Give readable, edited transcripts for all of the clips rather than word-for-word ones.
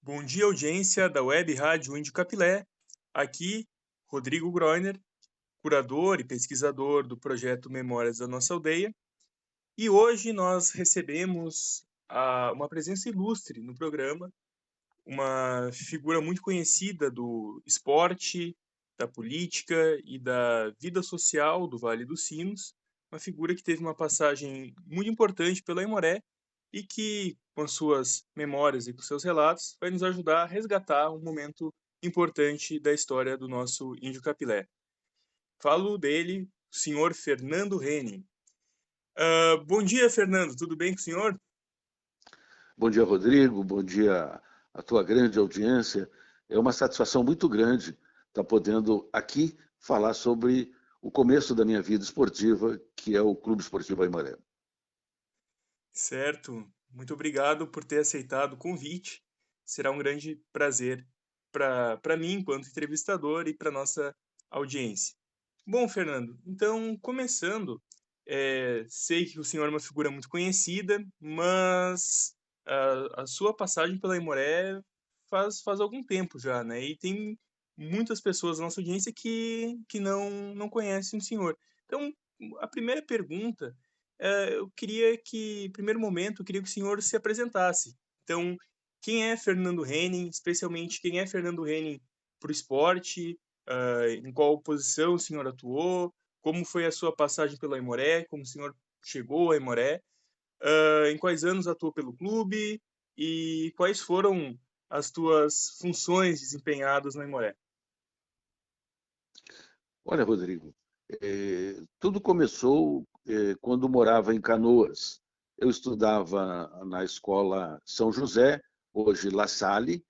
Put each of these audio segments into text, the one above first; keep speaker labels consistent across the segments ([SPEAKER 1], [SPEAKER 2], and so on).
[SPEAKER 1] Bom dia, audiência da Web Rádio Índio Capilé. Aqui, Rodrigo Groiner, curador e pesquisador do projeto Memórias da Nossa Aldeia. E hoje nós recebemos uma presença ilustre no programa, uma figura muito conhecida do esporte, da política e da vida social do Vale dos Sinos, uma figura que teve uma passagem muito importante pela Aimoré e que, com as suas memórias e com seus relatos, vai nos ajudar a resgatar um momento importante da história do nosso Índio Capilé. Falo dele, o senhor Fernando Henning. Bom dia, Fernando, tudo bem com o senhor?
[SPEAKER 2] Bom dia, Rodrigo. Bom dia à tua grande audiência. É uma satisfação muito grande estar podendo aqui falar sobre o começo da minha vida esportiva, que é o Clube Esportivo Aimoré.
[SPEAKER 1] Certo, muito obrigado por ter aceitado o convite. Será um grande prazer para mim, enquanto entrevistador, e para nossa audiência. Bom, Fernando, então, começando, sei que o senhor é uma figura muito conhecida, mas a sua passagem pela Aimoré faz algum tempo já, né? E tem muitas pessoas na nossa audiência que não conhecem o senhor. Então, a primeira pergunta, eu queria que, em primeiro momento, eu queria que o senhor se apresentasse. Então, quem é Fernando Henning, especialmente quem é Fernando Henning para o esporte, em qual posição o senhor atuou, como foi a sua passagem pela Aimoré, como o senhor chegou à Aimoré, em quais anos atuou pelo clube e quais foram as tuas funções desempenhadas na Aimoré.
[SPEAKER 2] Olha, Rodrigo, tudo começou quando morava em Canoas. Eu estudava na escola São José, hoje La Salle,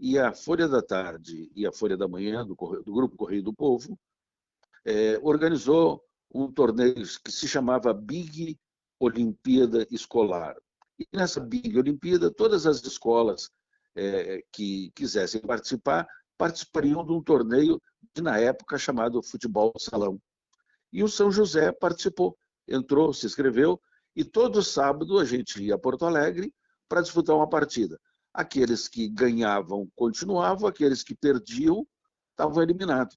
[SPEAKER 2] e a Folha da Tarde e a Folha da Manhã, do Grupo Correio do Povo, organizou um torneio que se chamava Big Olimpíada Escolar. E nessa Big Olimpíada, todas as escolas que quisessem participar participariam de um torneio de, na época, chamado Futebol Salão. E o São José participou, entrou, se inscreveu, e todo sábado a gente ia a Porto Alegre para disputar uma partida. Aqueles que ganhavam continuavam, aqueles que perdiam estavam eliminados.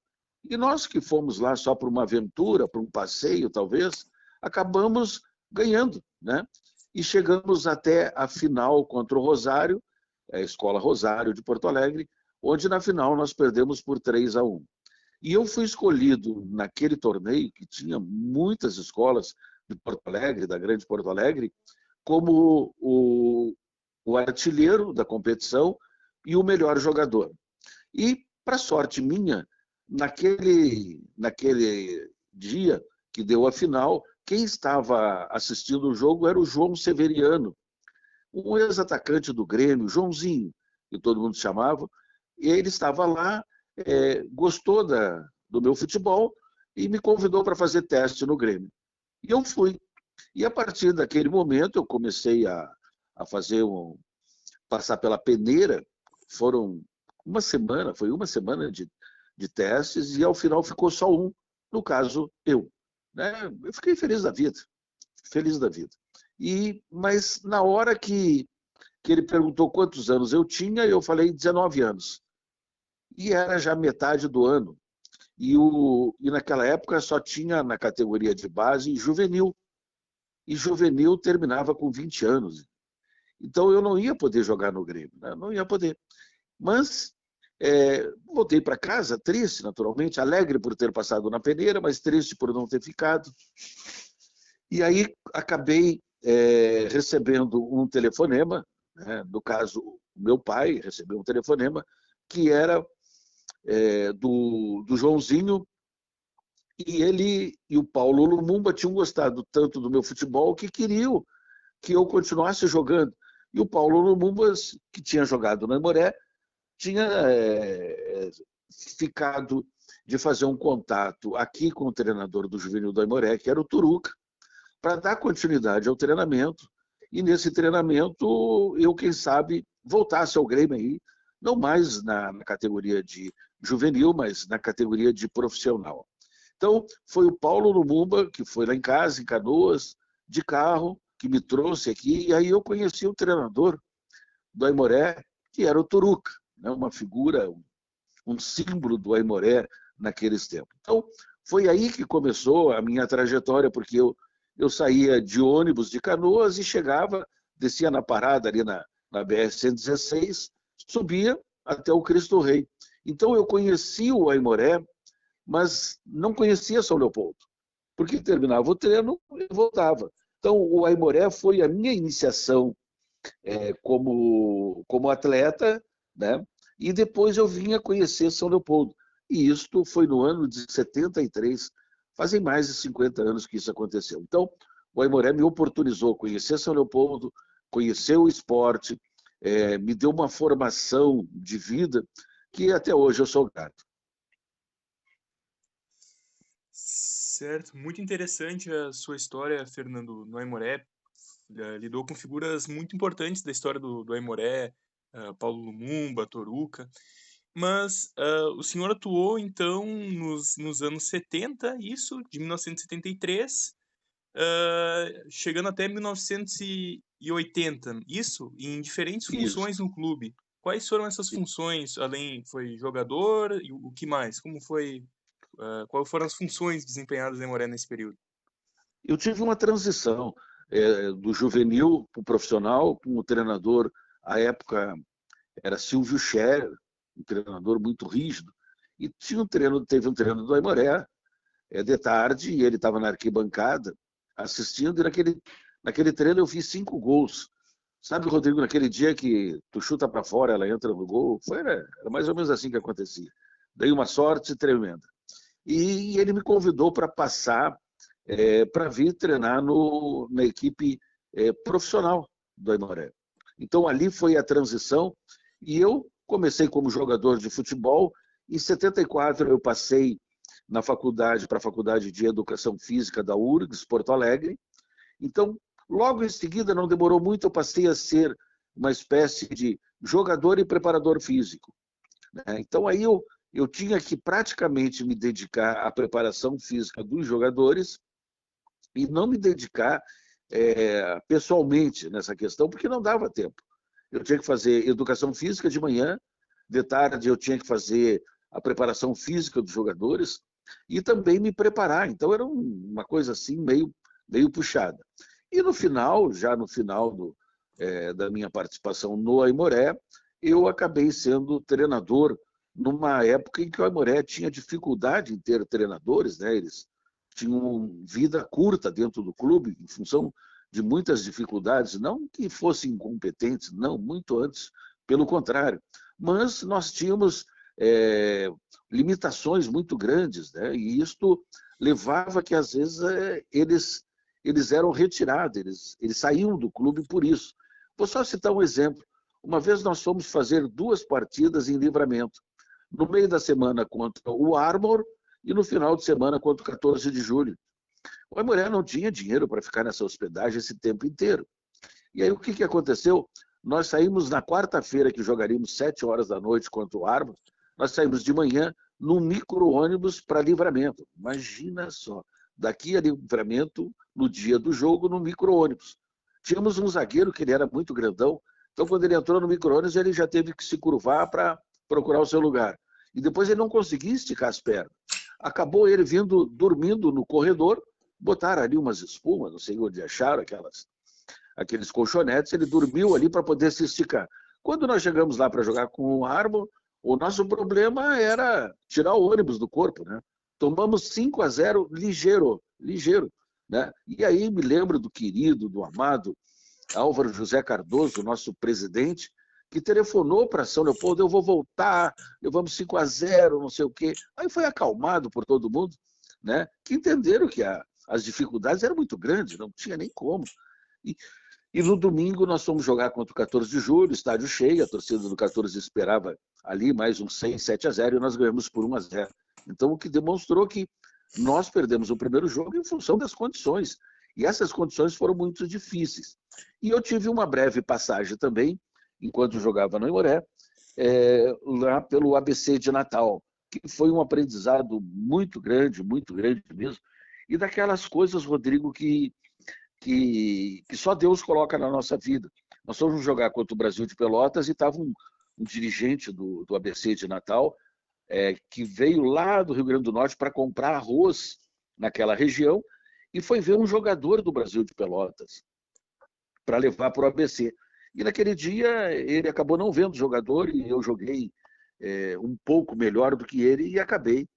[SPEAKER 2] E nós que fomos lá só por uma aventura, por um passeio, talvez, acabamos ganhando, né? E chegamos até a final contra o Rosário, a Escola Rosário de Porto Alegre, onde na final nós perdemos por 3-1. E eu fui escolhido naquele torneio, que tinha muitas escolas de Porto Alegre, da grande Porto Alegre, como o artilheiro da competição e o melhor jogador. E, para sorte minha, naquele dia que deu a final, quem estava assistindo o jogo era o João Severiano, um ex-atacante do Grêmio, Joãozinho, que todo mundo chamava, e ele estava lá, gostou do meu futebol e me convidou para fazer teste no Grêmio. E eu fui. E a partir daquele momento eu comecei a fazer passar pela peneira. Foram foi uma semana de testes e ao final ficou só um, no caso eu. Né? Eu fiquei feliz da vida, feliz da vida. Mas na hora que ele perguntou quantos anos eu tinha, eu falei 19 anos. E era já metade do ano. E naquela época só tinha na categoria de base juvenil. E juvenil terminava com 20 anos. Então eu não ia poder jogar no Grêmio, né? Não ia poder. Mas voltei para casa, triste, naturalmente, alegre por ter passado na peneira, mas triste por não ter ficado. E aí acabei recebendo um telefonema, né? No caso, o meu pai recebeu um telefonema que era do Joãozinho, e ele e o Paulo Lumumba tinham gostado tanto do meu futebol que queriam que eu continuasse jogando. E o Paulo Lumumba, que tinha jogado no Aimoré, tinha ficado de fazer um contato aqui com o treinador do Juvenil do Aimoré, que era o Turuca, para dar continuidade ao treinamento. E nesse treinamento, eu, quem sabe, voltasse ao Grêmio aí, não mais na categoria de juvenil, mas na categoria de profissional. Então, foi o Paulo Lumumba, que foi lá em casa, em Canoas, de carro, que me trouxe aqui, e aí eu conheci o treinador do Aimoré, que era o Toruca, né? Uma figura, um símbolo do Aimoré naqueles tempos. Então, foi aí que começou a minha trajetória, porque eu saía de ônibus de Canoas e chegava, descia na parada ali na BR-116, subia até o Cristo Rei. Então, eu conhecia o Aimoré, mas não conhecia São Leopoldo, porque terminava o treino e voltava. Então, o Aimoré foi a minha iniciação como atleta, né? E depois eu vim a conhecer São Leopoldo. E isto foi no ano de 73, fazem mais de 50 anos que isso aconteceu. Então, o Aimoré me oportunizou conhecer São Leopoldo, conhecer o esporte, me deu uma formação de vida que até hoje eu sou grato.
[SPEAKER 1] Certo, muito interessante a sua história, Fernando, no Aimoré. Lidou com figuras muito importantes da história do Aimoré, Paulo Lumumba, Toruca. Mas o senhor atuou, então, nos anos 70, isso, de 1973, chegando até 1980, isso, em diferentes
[SPEAKER 2] Isso,
[SPEAKER 1] funções no clube. Quais foram essas
[SPEAKER 2] sim.
[SPEAKER 1] funções? Além, foi jogador, e o que mais? Como foi, quais foram as funções desempenhadas em Aimoré nesse período?
[SPEAKER 2] Eu tive uma transição do juvenil para o profissional, com o treinador, à época era Silvio Scherer, um treinador muito rígido, e teve um treino do Aimoré de tarde, e ele estava na arquibancada assistindo, e naquele treino eu fiz 5 gols. Sabe, Rodrigo, naquele dia que tu chuta para fora, ela entra no gol, era mais ou menos assim que acontecia. Dei uma sorte tremenda. E ele me convidou para passar, para vir treinar na equipe profissional do Aimoré. Então ali foi a transição e eu comecei como jogador de futebol. Em 74 eu passei para a Faculdade de Educação Física da URGS, Porto Alegre. Então, logo em seguida, não demorou muito, eu passei a ser uma espécie de jogador e preparador físico, né? Então aí eu tinha que praticamente me dedicar à preparação física dos jogadores e não me dedicar pessoalmente nessa questão, porque não dava tempo. Eu tinha que fazer educação física de manhã, de tarde eu tinha que fazer a preparação física dos jogadores e também me preparar. Então era uma coisa assim meio puxada. E no final, já no final da minha participação no Aimoré, eu acabei sendo treinador numa época em que o Aimoré tinha dificuldade em ter treinadores, né? Eles tinham vida curta dentro do clube, em função de muitas dificuldades, não que fossem incompetentes, não, muito antes, pelo contrário. Mas nós tínhamos limitações muito grandes, né? E isto levava que, às vezes, eles eram retirados, eles saíam do clube por isso. Vou só citar um exemplo. Uma vez nós fomos fazer 2 partidas em Livramento. No meio da semana contra o Armor e no final de semana contra o 14 de julho. O Aimoré não tinha dinheiro para ficar nessa hospedagem esse tempo inteiro. E aí o que aconteceu? Nós saímos na quarta-feira, que jogaríamos 7 horas da noite contra o Armor, nós saímos de manhã num micro-ônibus para Livramento. Imagina só, daqui a Livramento, no dia do jogo, no micro-ônibus. Tínhamos um zagueiro que ele era muito grandão, então quando ele entrou no micro-ônibus, ele já teve que se curvar para procurar o seu lugar. E depois ele não conseguia esticar as pernas. Acabou ele dormindo no corredor, botaram ali umas espumas, não sei onde acharam aqueles colchonetes, ele dormiu ali para poder se esticar. Quando nós chegamos lá para jogar com o Armor, o nosso problema era tirar o ônibus do corpo, né? Tomamos 5-0 ligeiro, né? E aí me lembro do querido, do amado Álvaro José Cardoso, nosso presidente, que telefonou para São Leopoldo: eu vou voltar, levamos 5-0, não sei o quê. Aí foi acalmado por todo mundo, né? Que entenderam que as dificuldades eram muito grandes, não tinha nem como. E no domingo nós fomos jogar contra o 14 de julho, estádio cheio, a torcida do 14 esperava ali mais uns 6-7-0 e nós ganhamos por 1-0. Então, o que demonstrou que nós perdemos o primeiro jogo em função das condições. E essas condições foram muito difíceis. E eu tive uma breve passagem também, enquanto jogava no Aimoré, lá pelo ABC de Natal, que foi um aprendizado muito grande mesmo. E daquelas coisas, Rodrigo, que só Deus coloca na nossa vida. Nós fomos jogar contra o Brasil de Pelotas e estava um dirigente do ABC de Natal, que veio lá do Rio Grande do Norte para comprar arroz naquela região e foi ver um jogador do Brasil de Pelotas para levar para o ABC. E naquele dia ele acabou não vendo o jogador e eu joguei um pouco melhor do que ele e acabei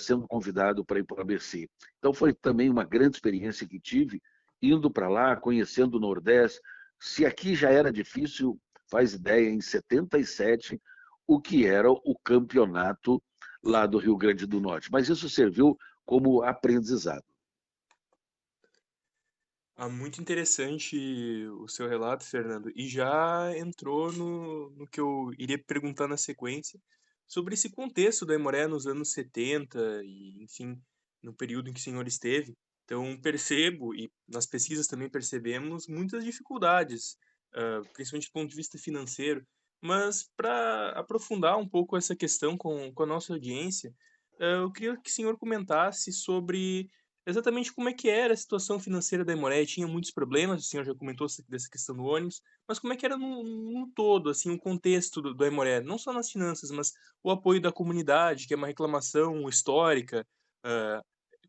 [SPEAKER 2] sendo convidado para ir para o ABC. Então foi também uma grande experiência que tive, indo para lá, conhecendo o Nordeste. Se aqui já era difícil, faz ideia, em 77, o que era o campeonato lá do Rio Grande do Norte. Mas isso serviu como aprendizado.
[SPEAKER 1] Muito interessante o seu relato, Fernando, e já entrou no que eu iria perguntar na sequência, sobre esse contexto da Aimoré nos anos 70 e, enfim, no período em que o senhor esteve. Então, percebo, e nas pesquisas também percebemos, muitas dificuldades, principalmente do ponto de vista financeiro. Mas, para aprofundar um pouco essa questão com a nossa audiência, eu queria que o senhor comentasse sobre exatamente como é que era a situação financeira da Aimoré. Tinha muitos problemas, o senhor já comentou dessa questão do ônibus, mas como é que era no todo, assim, o contexto do Aimoré, não só nas finanças, mas o apoio da comunidade, que é uma reclamação histórica, ah,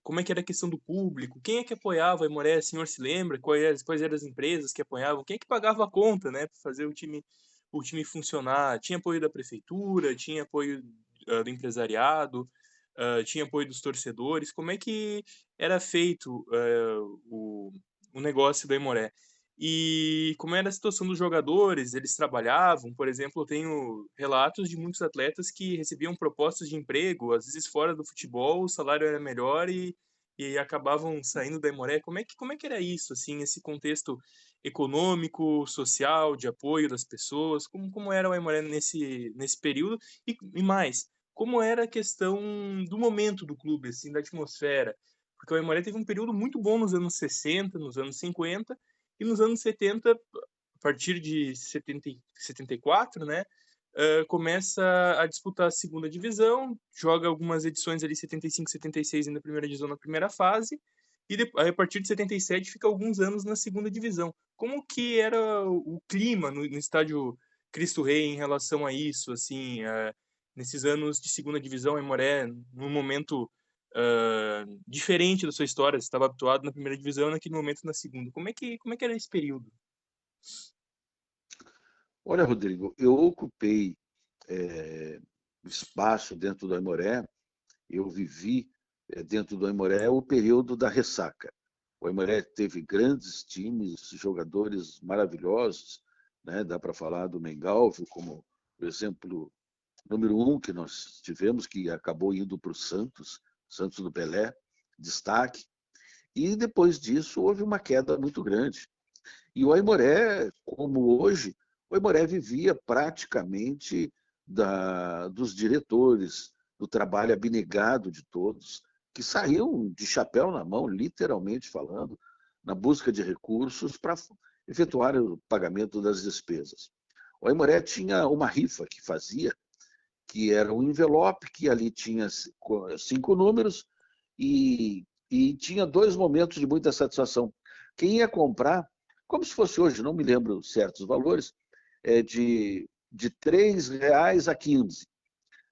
[SPEAKER 1] como é que era a questão do público, quem é que apoiava a Aimoré, o senhor se lembra? Quais eram as empresas que apoiavam, quem é que pagava a conta, né, para fazer o time funcionar? Tinha apoio da prefeitura, tinha apoio do empresariado, tinha apoio dos torcedores, como é que era feito o negócio da Aimoré? E como era a situação dos jogadores? Eles trabalhavam? Por exemplo, eu tenho relatos de muitos atletas que recebiam propostas de emprego, às vezes fora do futebol, o salário era melhor e acabavam saindo da Aimoré. Como é que era isso, assim, esse contexto econômico, social, de apoio das pessoas? Como era o Aimoré nesse período? E mais, como era a questão do momento do clube, assim, da atmosfera? Porque o Aimoré teve um período muito bom nos anos 60, nos anos 50, e nos anos 70, a partir de 74, né, começa a disputar a segunda divisão, joga algumas edições ali, 75, 76 na primeira divisão, na primeira fase, e aí, a partir de 77 fica alguns anos na segunda divisão. Como que era o clima no estádio Cristo Rei em relação a isso, assim, nesses anos de segunda divisão, em Moré, num momento diferente da sua história? Você estava habituado na primeira divisão, naquele momento na segunda. Como é que era esse período?
[SPEAKER 2] Olha, Rodrigo, eu ocupei espaço dentro do Aimoré, eu vivi dentro do Aimoré o período da ressaca. O Aimoré teve grandes times, jogadores maravilhosos, né? Dá para falar do Mengalvio como o exemplo número um que nós tivemos, que acabou indo para o Santos do Pelé, destaque. E depois disso houve uma queda muito grande. E o Aimoré, como hoje, o Aimoré vivia praticamente dos diretores, do trabalho abnegado de todos, que saíam de chapéu na mão, literalmente falando, na busca de recursos para efetuar o pagamento das despesas. O Aimoré tinha uma rifa que fazia, que era um envelope, que ali tinha 5 números e tinha 2 momentos de muita satisfação. Quem ia comprar, como se fosse hoje, não me lembro certos valores, de R$ 3 a 15.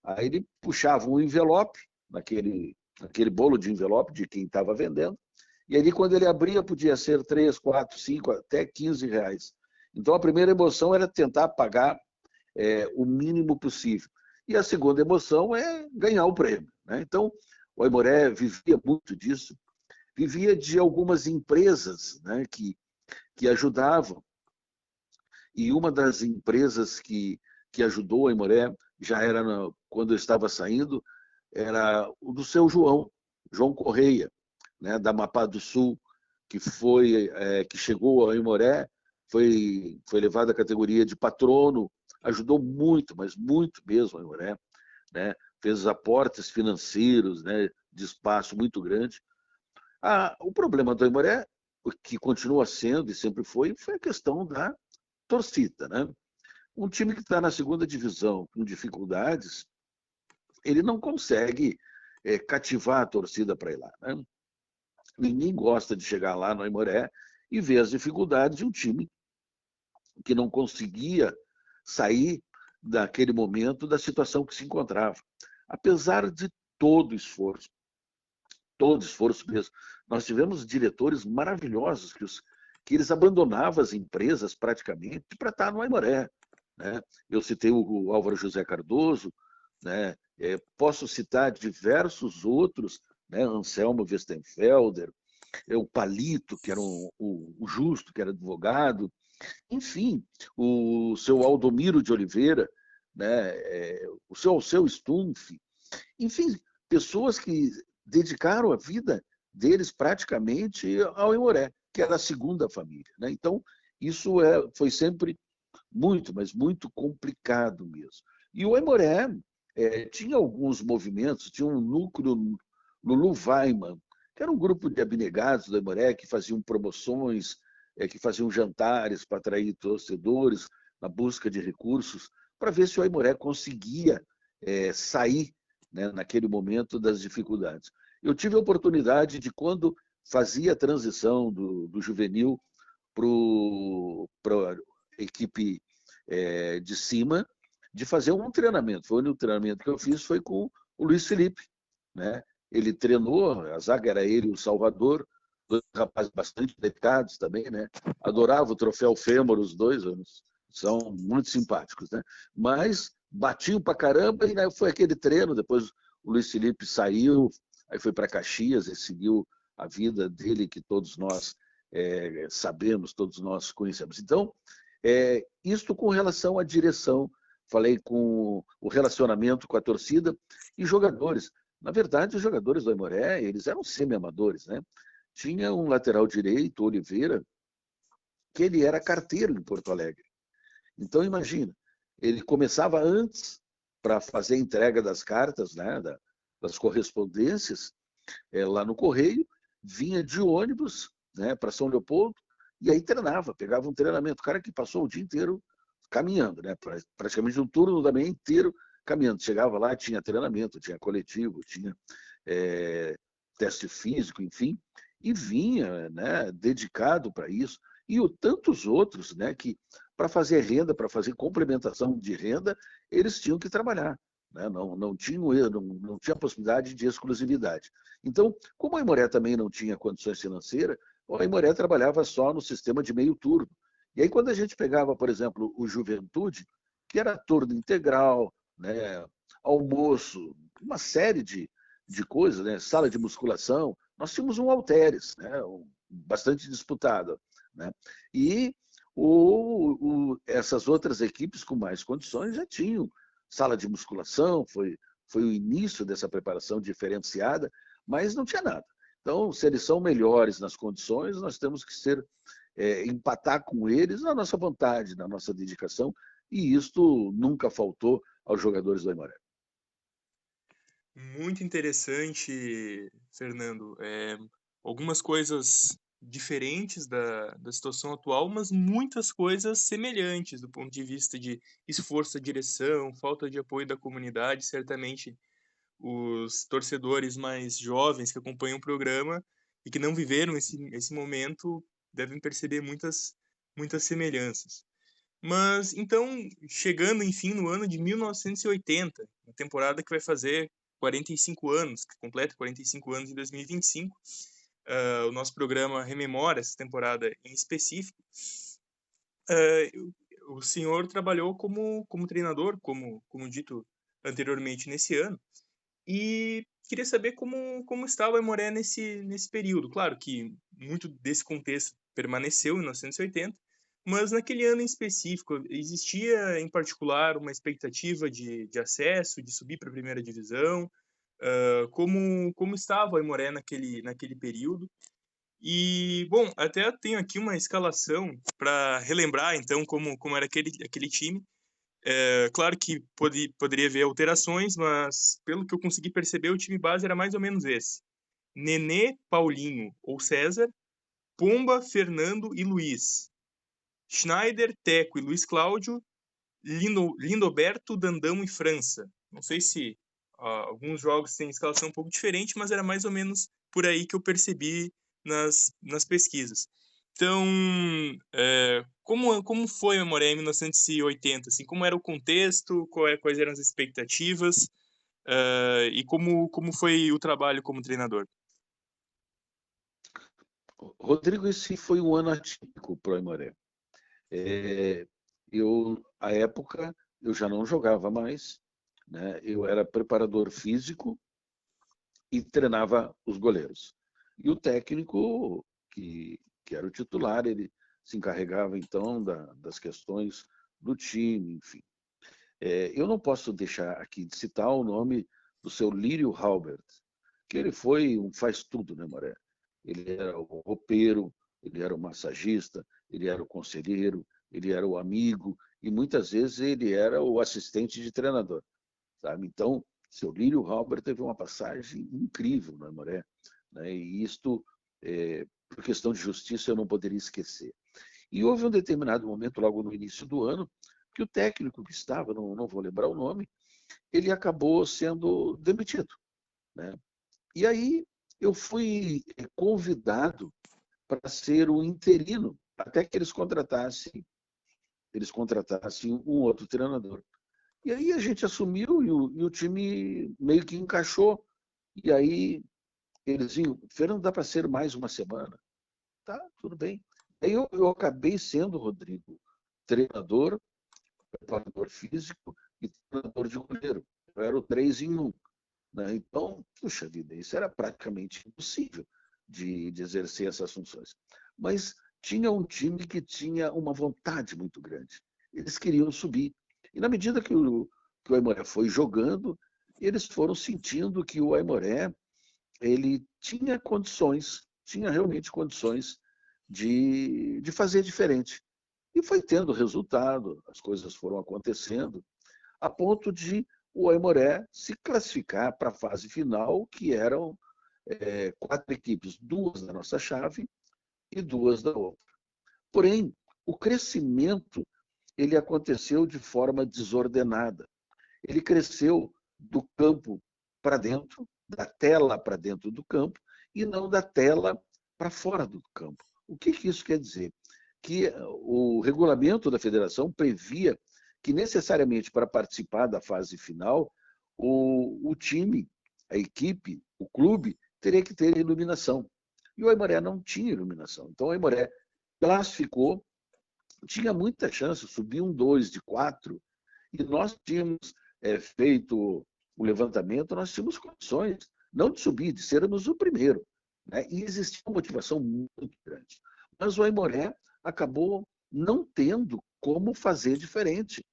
[SPEAKER 2] Aí ele puxava um envelope, naquele bolo de envelope de quem estava vendendo, e ali quando ele abria podia ser 3, 4, 5, até R$ 15. Então a primeira emoção era tentar pagar o mínimo possível. E a segunda emoção é ganhar o prêmio, né? Então o Aimoré vivia muito disso, vivia de algumas empresas, né, que ajudavam. E uma das empresas que ajudou a Aimoré, já era quando eu estava saindo, era o do seu João Correia, né, da Amapá do Sul, que chegou a Aimoré, foi levado à categoria de patrono, ajudou muito, mas muito mesmo a Aimoré, né, fez aportes financeiros, né, de espaço muito grande. O problema do Aimoré, que continua sendo e sempre foi a questão da torcida, né? Um time que está na segunda divisão com dificuldades, ele não consegue cativar a torcida para ir lá, né? Ninguém gosta de chegar lá no Aimoré e ver as dificuldades de um time que não conseguia sair daquele momento, da situação que se encontrava. Apesar de todo esforço, todo esforço mesmo, nós tivemos diretores maravilhosos que eles abandonavam as empresas praticamente para estar no Aimoré, né? Eu citei o Álvaro José Cardoso, né? Posso citar diversos outros, né? Anselmo Westenfelder, o Palito, que era o Justo, que era advogado, enfim, o seu Aldomiro de Oliveira, né? O seu Alceu Stumpf, enfim, pessoas que dedicaram a vida deles praticamente ao Aimoré, que era a segunda família, né? Então, isso foi sempre muito, mas muito complicado mesmo. E o Aimoré tinha alguns movimentos, tinha um núcleo Lulu Weiman, que era um grupo de abnegados do Aimoré que faziam promoções, que faziam jantares para atrair torcedores na busca de recursos, para ver se o Aimoré conseguia sair, né, naquele momento das dificuldades. Eu tive a oportunidade de, quando fazia a transição do juvenil para a equipe de cima, de fazer um treinamento. Foi o único treinamento que eu fiz foi com o Luiz Felipe, né? Ele treinou, a zaga era ele e o Salvador, dois rapazes bastante dedicados também, né? Adorava o troféu Fêmur, os dois, são muito simpáticos, né? Mas batiam pra caramba e, né, foi aquele treino. Depois o Luiz Felipe saiu, aí foi para Caxias e seguiu a vida dele, que todos nós sabemos, todos nós conhecemos. Então, isto com relação à direção. Falei com o relacionamento com a torcida e jogadores. Na verdade, os jogadores do Aimoré, eles eram semi-amadores, né? Tinha um lateral direito, Oliveira, que ele era carteiro em Porto Alegre. Então, imagina, ele começava antes para fazer a entrega das cartas, né, das correspondências, lá no Correio, vinha de ônibus, né, para São Leopoldo, e aí treinava, pegava um treinamento. O cara que passou o dia inteiro caminhando, né, praticamente um turno da manhã inteiro caminhando. Chegava lá, tinha treinamento, tinha coletivo, tinha é, teste físico, enfim, e vinha, né, dedicado para isso. E tantos outros, né, que para fazer renda, para fazer complementação de renda, eles tinham que trabalhar, né? Não tinha possibilidade de exclusividade. Então, como a Aimoré também não tinha condições financeiras, a Aimoré trabalhava só no sistema de meio turno. E aí, quando a gente pegava, por exemplo, o Juventude, que era turno integral, né, almoço, uma série de coisas, né, sala de musculação, nós tínhamos um halteres, né, bastante disputado, né? E essas outras equipes com mais condições já tinham sala de musculação, foi o início dessa preparação diferenciada, mas não tinha nada. Então, se eles são melhores nas condições, nós temos que empatar com eles na nossa vontade, na nossa dedicação, e isto nunca faltou aos jogadores do Aimoré.
[SPEAKER 1] Muito interessante, Fernando. Algumas coisas diferentes da situação atual, mas muitas coisas semelhantes do ponto de vista de esforço da direção, falta de apoio da comunidade. Certamente os torcedores mais jovens que acompanham o programa e que não viveram esse momento devem perceber muitas semelhanças. Mas então, chegando enfim no ano de 1980, a temporada que vai fazer 45 anos, que completa 45 anos em 2025, o nosso programa rememora essa temporada em específico. O senhor trabalhou como treinador, como dito anteriormente, nesse ano, e queria saber como estava o Aimoré nesse período. Claro que muito desse contexto permaneceu em 1980, mas naquele ano em específico, existia em particular uma expectativa de acesso, de subir para a primeira divisão? Como estava o Aimoré naquele período? E, bom, até tenho aqui uma escalação para relembrar, então, como era aquele time. Claro que poderia haver alterações, mas pelo que eu consegui perceber, o time base era mais ou menos esse: Nenê, Paulinho ou César, Pomba, Fernando e Luiz, Schneider, Teco e Luiz Cláudio, Lindoberto, Dandão e França. Não sei se alguns jogos têm escalação um pouco diferente, mas era mais ou menos por aí que eu percebi nas pesquisas. Então, como foi o Aimoré em 1980? Assim, como era o contexto, quais eram as expectativas, e como foi o trabalho como treinador?
[SPEAKER 2] Rodrigo, esse foi um ano atípico para o Aimoré. À época, eu já não jogava mais, né? Eu era preparador físico e treinava os goleiros. E o técnico, que era o titular, ele se encarregava então das questões do time, enfim. Eu não posso deixar aqui de citar o nome do seu Lírio Halbert, que ele foi um faz-tudo, né, Maré? Ele era o roupeiro, ele era o massagista, ele era o conselheiro, ele era o amigo e muitas vezes ele era o assistente de treinador, sabe? Então, seu Lírio Halbert teve uma passagem incrível no Aimoré, né? E isto, por questão de justiça, eu não poderia esquecer. E houve um determinado momento, logo no início do ano, que o técnico que estava, não vou lembrar o nome, ele acabou sendo demitido, né? E aí eu fui convidado para ser o interino, até que eles contratassem um outro treinador. E aí a gente assumiu e o time meio que encaixou. E aí eles vinham, Fernando, dá para ser mais uma semana? Tá, tudo bem. Aí eu acabei sendo, Rodrigo, treinador, preparador físico e treinador de goleiro. Eu era o 3 em 1. Né? Então, puxa vida, isso era praticamente impossível de exercer essas funções. Mas tinha um time que tinha uma vontade muito grande. Eles queriam subir. E na medida que o Aimoré foi jogando, eles foram sentindo que o Aimoré ele tinha condições, tinha realmente condições de fazer diferente. E foi tendo resultado, as coisas foram acontecendo, a ponto de o Aimoré se classificar para a fase final, que eram 4 equipes, 2 da nossa chave e 2 da outra. Porém, o crescimento ele aconteceu de forma desordenada. Ele cresceu do campo para dentro, da tela para dentro do campo, e não da tela para fora do campo. O que isso quer dizer? Que o regulamento da federação previa que, necessariamente, para participar da fase final, o time, a equipe, o clube, teria que ter iluminação. E o Aimoré não tinha iluminação. Então, o Aimoré classificou, tinha muita chance, subir um 2 de 4, e nós tínhamos feito o levantamento, nós tínhamos condições, não de subir, de sermos o primeiro. Né? E existia uma motivação muito grande. Mas o Aimoré acabou não tendo como fazer diferente.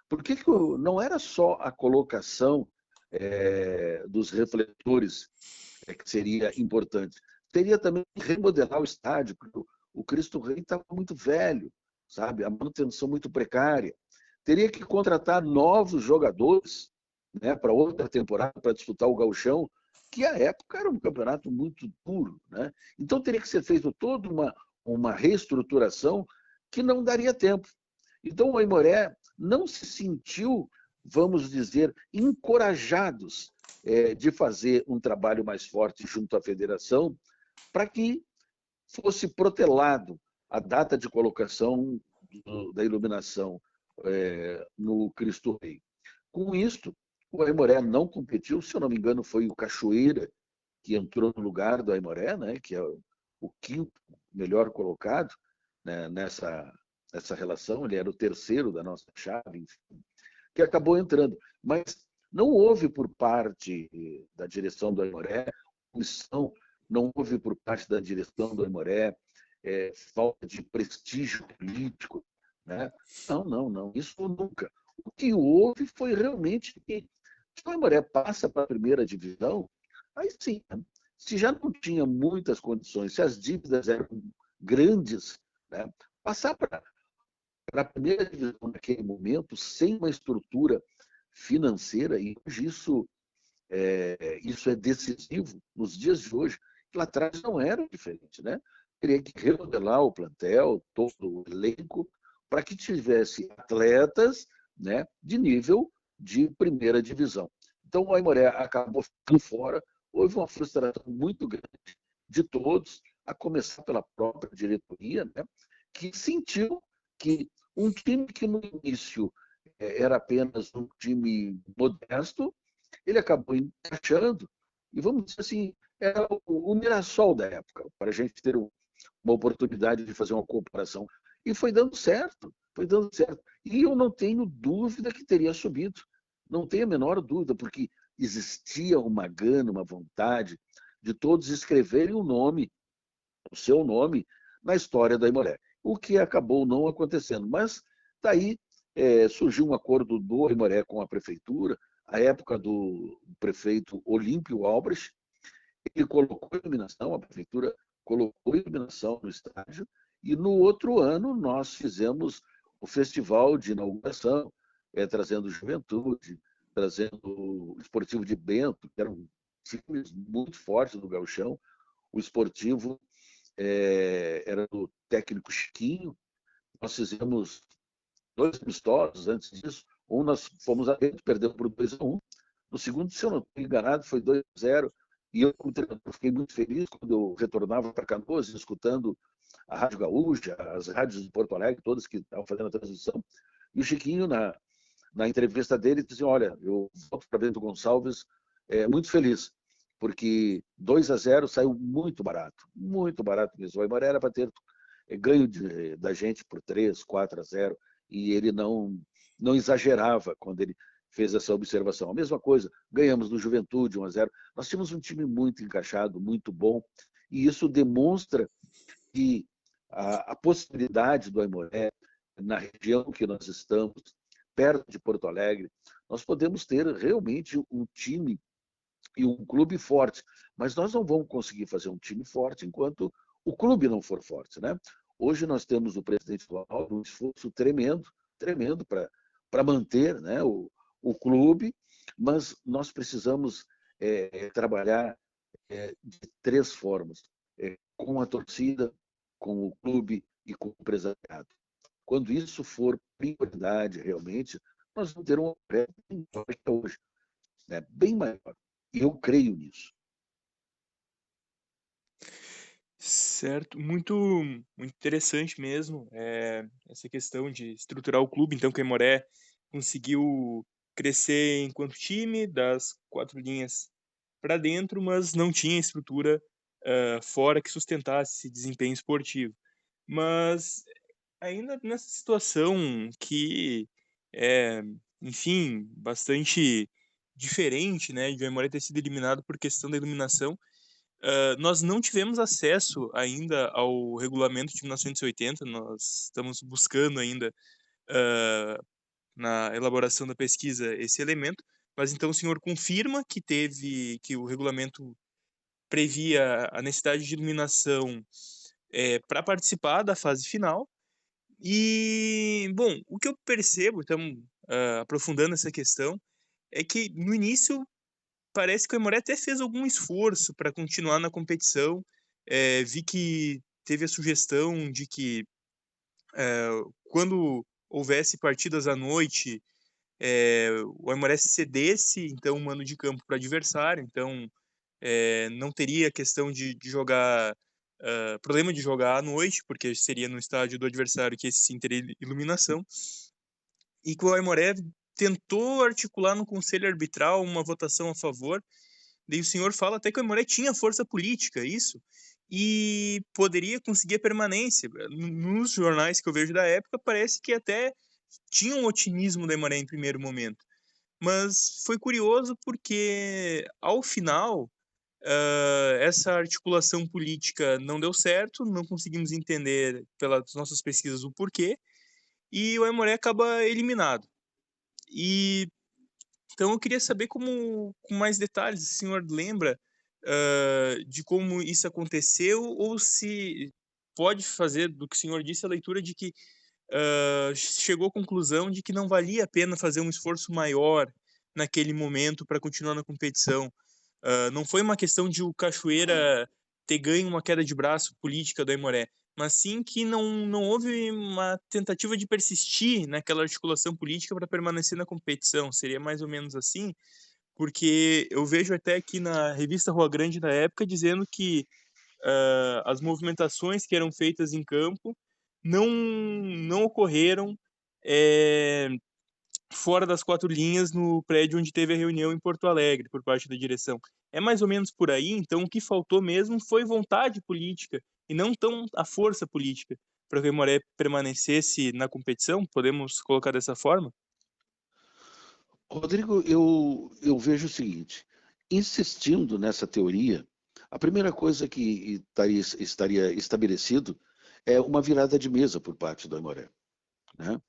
[SPEAKER 2] Porque não era só a colocação dos refletores que seria importante. Teria também que remodelar o estádio, porque o Cristo Rei estava muito velho, sabe? A manutenção muito precária. Teria que contratar novos jogadores, né, para outra temporada, para disputar o Gauchão, que à época era um campeonato muito duro. Né? Então teria que ser feita toda uma reestruturação que não daria tempo. Então o Aimoré não se sentiu, vamos dizer, encorajados de fazer um trabalho mais forte junto à federação para que fosse protelado a data de colocação da iluminação no Cristo Rei. Com isto, o Aimoré não competiu, se eu não me engano, foi o Cachoeira que entrou no lugar do Aimoré, né, que é o quinto melhor colocado, né, nessa relação, ele era o terceiro da nossa chave, enfim, que acabou entrando. Mas não houve por parte da direção do Aimoré omissão, não houve por parte da direção do Aimoré falta de prestígio político. Né? Não, não, não, isso nunca. O que houve foi realmente que se o Aimoré passa para a primeira divisão, aí sim, né? Se já não tinha muitas condições, se as dívidas eram grandes, né? Passar para a primeira divisão naquele momento, sem uma estrutura financeira, e hoje isso é decisivo nos dias de hoje. Lá atrás não era diferente, né? Teria que remodelar o plantel, todo o elenco, para que tivesse atletas, né, de nível de primeira divisão. Então o Aimoré acabou ficando fora, houve uma frustração muito grande de todos, a começar pela própria diretoria, né, que sentiu que um time que no início era apenas um time modesto, ele acabou encaixando, e vamos dizer assim, era o Mirassol da época, para a gente ter uma oportunidade de fazer uma comparação. E foi dando certo, foi dando certo. E eu não tenho dúvida que teria subido, não tenho a menor dúvida, porque existia uma gana, uma vontade de todos escreverem o seu nome, na história da Aimoré. O que acabou não acontecendo. Mas daí surgiu um acordo do Aimoré com a prefeitura, a época do prefeito Olímpio Albrecht, ele colocou iluminação, a prefeitura colocou iluminação no estádio, e no outro ano nós fizemos o festival de inauguração, trazendo juventude, trazendo o Esportivo de Bento, que eram times muito fortes do gauchão, o esportivo era do técnico Chiquinho. Nós fizemos 2 amistosos antes disso. Um nós fomos a gente, perdeu por 2-1. No segundo, se eu não estou enganado, foi 2-0. E eu, como treinador, fiquei muito feliz quando eu retornava para Canoas, escutando a Rádio Gaúcha, as rádios de Porto Alegre, todas que estavam fazendo a transmissão. E o Chiquinho, na entrevista dele, disse: olha, eu volto para Bento Gonçalves muito feliz, porque 2-0 saiu muito barato mesmo. O Aimoré era para ter ganho da gente por 3-4-0, e ele não exagerava quando ele fez essa observação. A mesma coisa, ganhamos do Juventude 1-0. Nós tínhamos um time muito encaixado, muito bom, e isso demonstra que a possibilidade do Aimoré, na região que nós estamos, perto de Porto Alegre, nós podemos ter realmente um time e um clube forte, mas nós não vamos conseguir fazer um time forte enquanto o clube não for forte, né? Hoje nós temos o presidente do um esforço tremendo, tremendo para manter, né, o clube, mas nós precisamos trabalhar de 3 formas: com a torcida, com o clube e com o empresariado. Quando isso for prioridade realmente, nós vamos ter uma oferta bem maior que hoje, né? Bem maior. E eu creio nisso.
[SPEAKER 1] Certo, muito interessante mesmo, essa questão de estruturar o clube, então que o Aimoré conseguiu crescer enquanto time, das 4 linhas para dentro, mas não tinha estrutura, fora que sustentasse esse desempenho esportivo. Mas ainda nessa situação que é, enfim, bastante diferente, né, de o Aimoré ter sido eliminado por questão da iluminação, nós não tivemos acesso ainda ao regulamento de 1980, nós estamos buscando ainda, na elaboração da pesquisa, esse elemento, mas então o senhor confirma que o regulamento previa a necessidade de iluminação, para participar da fase final. E, bom, o que eu percebo, então, aprofundando essa questão, é que no início parece que o Aimoré até fez algum esforço para continuar na competição. Vi que teve a sugestão de que, quando houvesse partidas à noite, o Aimoré cedesse então o mando de campo para o adversário, então não teria questão de jogar, problema de jogar à noite, porque seria no estádio do adversário que esse sim teria iluminação, e que o Aimoré tentou articular no conselho arbitral uma votação a favor. Daí o senhor fala até que o Aimoré tinha força política, isso, e poderia conseguir a permanência. Nos jornais que eu vejo da época, parece que até tinha um otimismo do Aimoré em primeiro momento. Mas foi curioso porque, ao final, essa articulação política não deu certo, não conseguimos entender pelas nossas pesquisas o porquê, e o Aimoré acaba eliminado. E então eu queria saber como, com mais detalhes, o senhor lembra de como isso aconteceu, ou se pode fazer do que o senhor disse a leitura de que chegou à conclusão de que não valia a pena fazer um esforço maior naquele momento para continuar na competição. Não foi uma questão de o Cachoeira ter ganho uma queda de braço política do Aimoré, mas sim que não houve uma tentativa de persistir naquela articulação política para permanecer na competição. Seria mais ou menos assim, porque eu vejo até aqui na revista Rua Grande da época dizendo que as movimentações que eram feitas em campo não ocorreram fora das 4 linhas no prédio onde teve a reunião em Porto Alegre por parte da direção. É mais ou menos por aí, então o que faltou mesmo foi vontade política e não tão a força política para que o Aimoré permanecesse na competição, podemos colocar dessa forma?
[SPEAKER 2] Rodrigo, eu vejo o seguinte: insistindo nessa teoria, a primeira coisa que estaria estabelecido é uma virada de mesa por parte do Aimoré, né?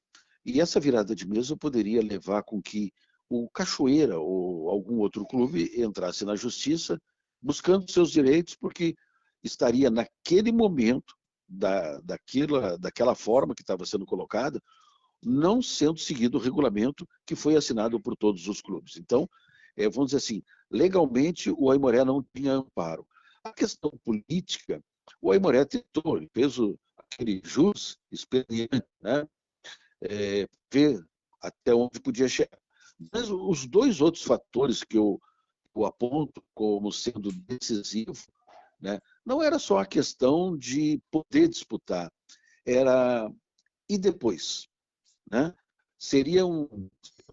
[SPEAKER 2] E essa virada de mesa poderia levar com que o Cachoeira ou algum outro clube entrasse na justiça buscando seus direitos, porque estaria naquele momento, daquela forma que estava sendo colocada, não sendo seguido o regulamento que foi assinado por todos os clubes. Então, vamos dizer assim, legalmente o Aimoré não tinha amparo. A questão política, o Aimoré tentou, ele fez aquele jus expediente, né? Ver até onde podia chegar. Mas os dois outros fatores que eu aponto como sendo decisivos, né, não era só a questão de poder disputar, era e depois, né? Seriam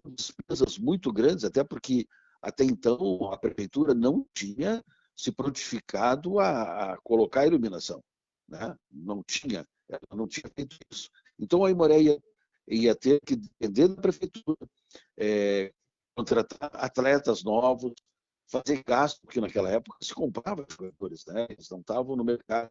[SPEAKER 2] despesas muito grandes, até porque até então a prefeitura não tinha se prontificado a colocar a iluminação, né? Ela não tinha feito isso. Então a Aimoré ia ter que depender da prefeitura, contratar atletas novos, fazer gasto, porque naquela época se comprava jogadores, né? Eles não estavam no mercado.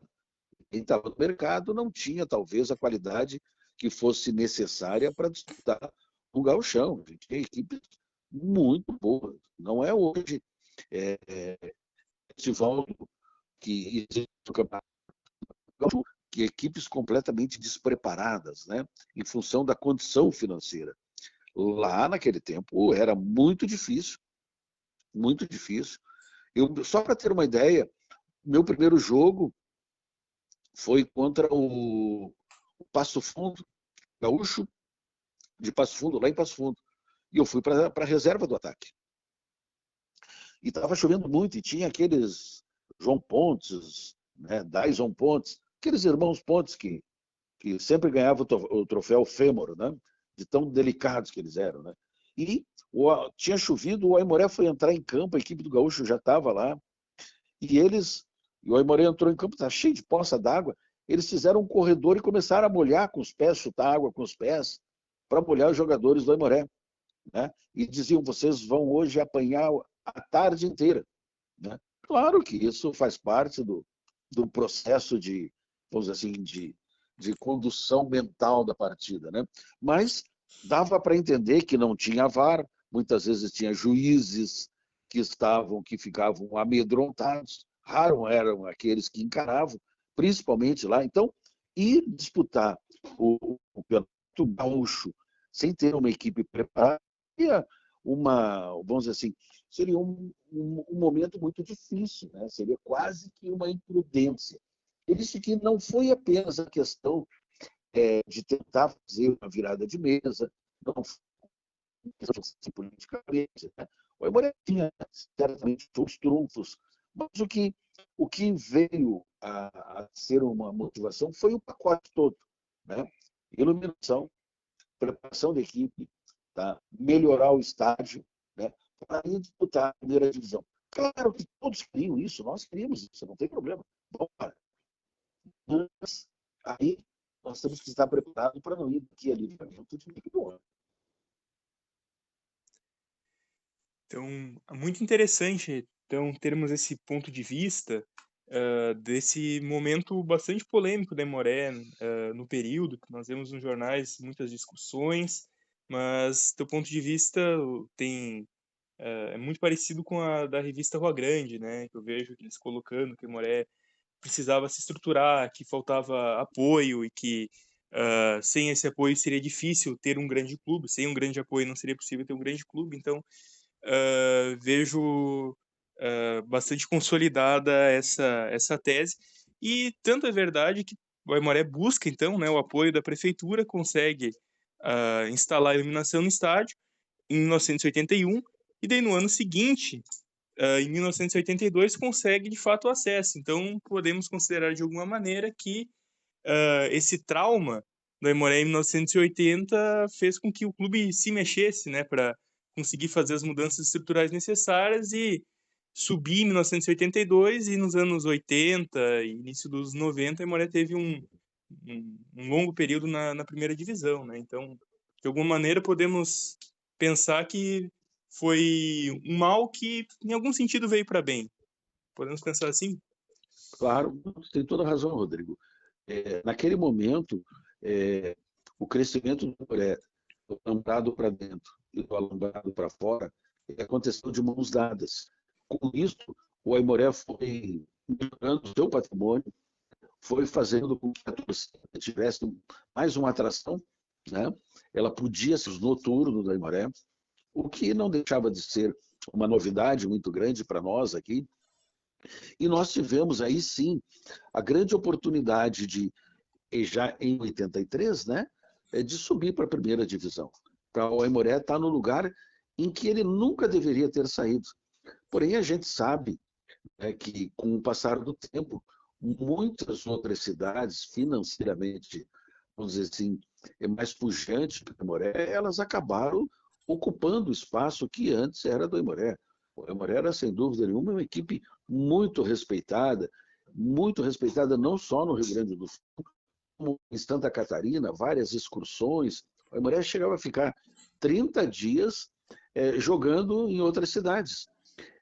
[SPEAKER 2] Quem estava no mercado não tinha, talvez, a qualidade que fosse necessária para disputar o gauchão. A gente tinha equipes muito boas. Não é hoje esse volta que existe no campeonato gaúcho, que equipes completamente despreparadas, né, em função da condição financeira. Lá naquele tempo era muito difícil, muito difícil. Só para ter uma ideia, meu primeiro jogo foi contra o Passo Fundo, gaúcho de Passo Fundo, lá em Passo Fundo. E eu fui para a reserva do ataque. E estava chovendo muito, e tinha aqueles João Pontes, né, Dyson Pontes, aqueles irmãos Pontes que sempre ganhavam o troféu Fêmoro, né, de tão delicados que eles eram. Né? E tinha chovido, o Aimoré foi entrar em campo, a equipe do Gaúcho já estava lá, e o Aimoré entrou em campo, estava cheio de poça d'água, eles fizeram um corredor e começaram a molhar com os pés, chutar água com os pés, para molhar os jogadores do Aimoré. Né? E diziam, vocês vão hoje apanhar a tarde inteira. Né? Claro que isso faz parte do processo vamos dizer assim, de condução mental da partida. Né? Mas dava para entender que não tinha VAR, muitas vezes tinha juízes que ficavam amedrontados, raros eram aqueles que encaravam, principalmente lá. Então, ir disputar o Campeonato Gaúcho sem ter uma equipe preparada, vamos dizer assim, seria um momento muito difícil, né? Seria quase que uma imprudência. Ele disse que não foi apenas a questão de tentar fazer uma virada de mesa, não foi politicamente. Né? O Aimoré tinha certamente os trunfos, mas o que veio a ser uma motivação foi o pacote todo. Né? Iluminação, preparação da equipe, tá? Melhorar o estádio, né? Para ir disputar a primeira divisão. Claro que todos queriam isso, nós queríamos isso, não tem problema. Bora. Mas aí nós temos que estar preparados para não ir daqui a livramento de ano.
[SPEAKER 1] Então, é muito interessante então, termos esse ponto de vista desse momento bastante polêmico da Aimoré no período, que nós vemos nos jornais muitas discussões, mas teu ponto de vista é muito parecido com a da revista Rua Grande, né? Que eu vejo eles colocando que a Aimoré precisava se estruturar, que faltava apoio e que sem esse apoio seria difícil ter um grande clube, sem um grande apoio não seria possível ter um grande clube, então vejo bastante consolidada essa tese. E tanto é verdade que o Aimoré busca, então, né, o apoio da prefeitura, consegue instalar a iluminação no estádio em 1981, e daí no ano seguinte em 1982 consegue de fato o acesso. Então podemos considerar de alguma maneira que esse trauma do Aimoré em 1980 fez com que o clube se mexesse, né, para conseguir fazer as mudanças estruturais necessárias e subir em 1982 e nos anos 80 e início dos 90 a Aimoré teve um longo período na primeira divisão, né? Então, de alguma maneira podemos pensar que foi um mal que em algum sentido veio para bem. Podemos pensar assim?
[SPEAKER 2] Claro, você tem toda a razão, Rodrigo. Naquele momento, o crescimento do projeto, do alambrado para dentro e do alambrado para fora, aconteceu de mãos dadas. Com isso, o Aimoré foi melhorando o seu patrimônio, foi fazendo com que a torcida tivesse mais uma atração, né? Ela podia ser os noturnos do Aimoré, o que não deixava de ser uma novidade muito grande para nós aqui. E nós tivemos aí sim a grande oportunidade de, já em 83, né, de subir para a primeira divisão. Para o Aimoré estar no lugar em que ele nunca deveria ter saído. Porém, a gente sabe, né, que, com o passar do tempo, muitas outras cidades, financeiramente, vamos dizer assim, mais pujantes que o Aimoré, elas acabaram ocupando o espaço que antes era do Aimoré. O Aimoré era, sem dúvida nenhuma, uma equipe muito respeitada não só no Rio Grande do Sul, como em Santa Catarina, várias excursões. O Aimoré chegava a ficar 30 dias jogando em outras cidades.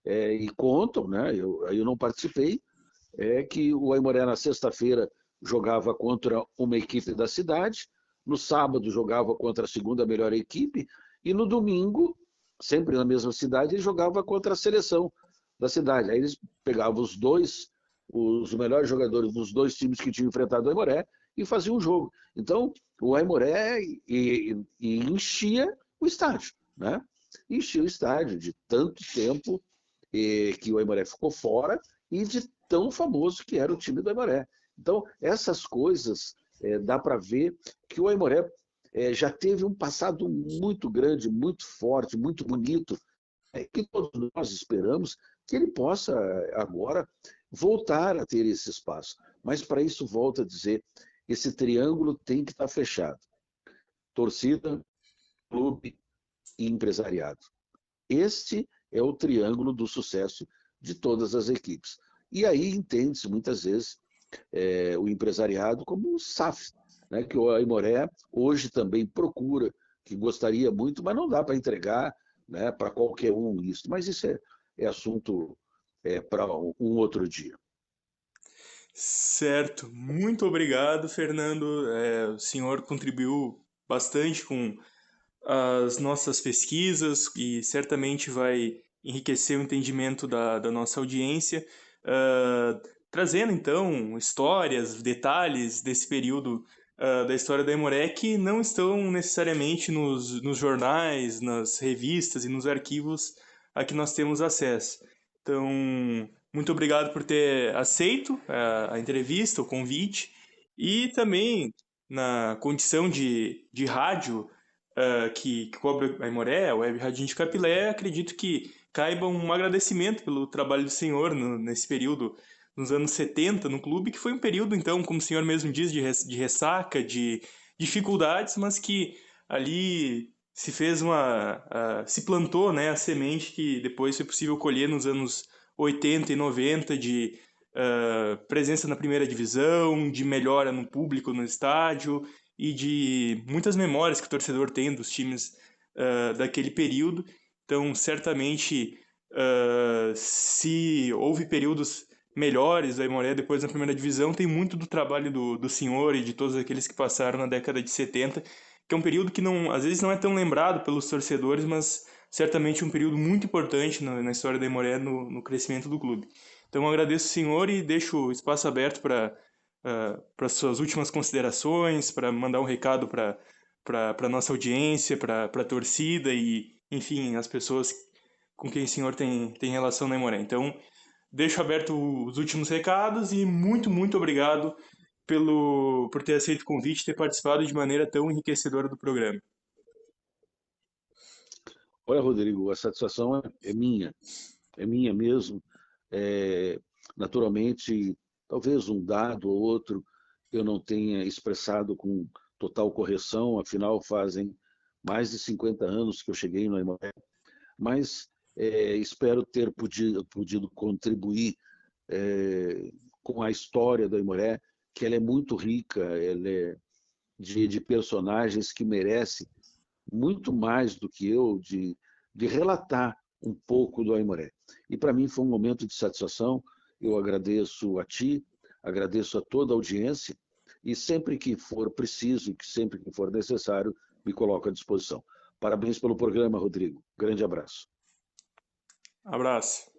[SPEAKER 2] E contam, né, eu não participei, que o Aimoré na sexta-feira jogava contra uma equipe da cidade, no sábado jogava contra a segunda melhor equipe, e no domingo, sempre na mesma cidade, ele jogava contra a seleção da cidade. Aí eles pegavam os melhores jogadores dos dois times que tinham enfrentado o Aimoré e faziam um jogo. Então, o Aimoré enchia o estádio, né? Enchia o estádio de tanto tempo que o Aimoré ficou fora e de tão famoso que era o time do Aimoré. Então, essas coisas, dá para ver que o Aimoré já teve um passado muito grande, muito forte, muito bonito, que todos nós esperamos que ele possa agora voltar a ter esse espaço. Mas para isso, volto a dizer, esse triângulo tem que estar fechado. Torcida, clube e empresariado. Este é o triângulo do sucesso de todas as equipes. E aí entende-se muitas vezes o empresariado como um SAF, né, que o Aimoré hoje também procura, que gostaria muito, mas não dá para entregar, né, para qualquer um isso. Mas isso é assunto para um outro dia.
[SPEAKER 1] Certo, muito obrigado, Fernando. O senhor contribuiu bastante com as nossas pesquisas e certamente vai enriquecer o entendimento da nossa audiência, trazendo então histórias, detalhes desse período da história da Aimoré que não estão necessariamente nos jornais, nas revistas e nos arquivos a que nós temos acesso. Então, muito obrigado por ter aceito a entrevista, o convite, e também na condição de rádio que cobre a Aimoré, a Web Radinho de Capilé, acredito que caiba um agradecimento pelo trabalho do senhor nesse período, nos anos 70 no clube, que foi um período, então, como o senhor mesmo diz, de ressaca, de dificuldades, mas que ali se fez se plantou, né, a semente que depois foi possível colher nos anos 80 e 90 de presença na primeira divisão, de melhora no público no estádio e de muitas memórias que o torcedor tem dos times daquele período. Então, certamente, se houve períodos melhores da Aimoré depois na primeira divisão, tem muito do trabalho do senhor e de todos aqueles que passaram na década de 70, que é um período que não, às vezes não é tão lembrado pelos torcedores, mas certamente um período muito importante na história da Aimoré, no crescimento do clube. Então, eu agradeço o senhor e deixo o espaço aberto para suas últimas considerações, para mandar um recado para a nossa audiência, para a torcida e, enfim, as pessoas com quem o senhor tem relação na Aimoré. Então, deixo aberto os últimos recados e muito obrigado por ter aceito o convite e ter participado de maneira tão enriquecedora do programa.
[SPEAKER 2] Olha, Rodrigo, a satisfação é minha. é minha mesmo. Naturalmente, talvez um dado ou outro eu não tenha expressado com total correção, afinal fazem mais de 50 anos que eu cheguei no Aimoré, mas espero ter podido contribuir com a história do Aimoré, que ela é muito rica, ela é de personagens que merecem muito mais do que eu de relatar um pouco do Aimoré. E para mim foi um momento de satisfação. Eu agradeço a ti, agradeço a toda a audiência e sempre que for preciso, que sempre que for necessário, me coloco à disposição. Parabéns pelo programa, Rodrigo. Grande abraço.
[SPEAKER 1] Abraço.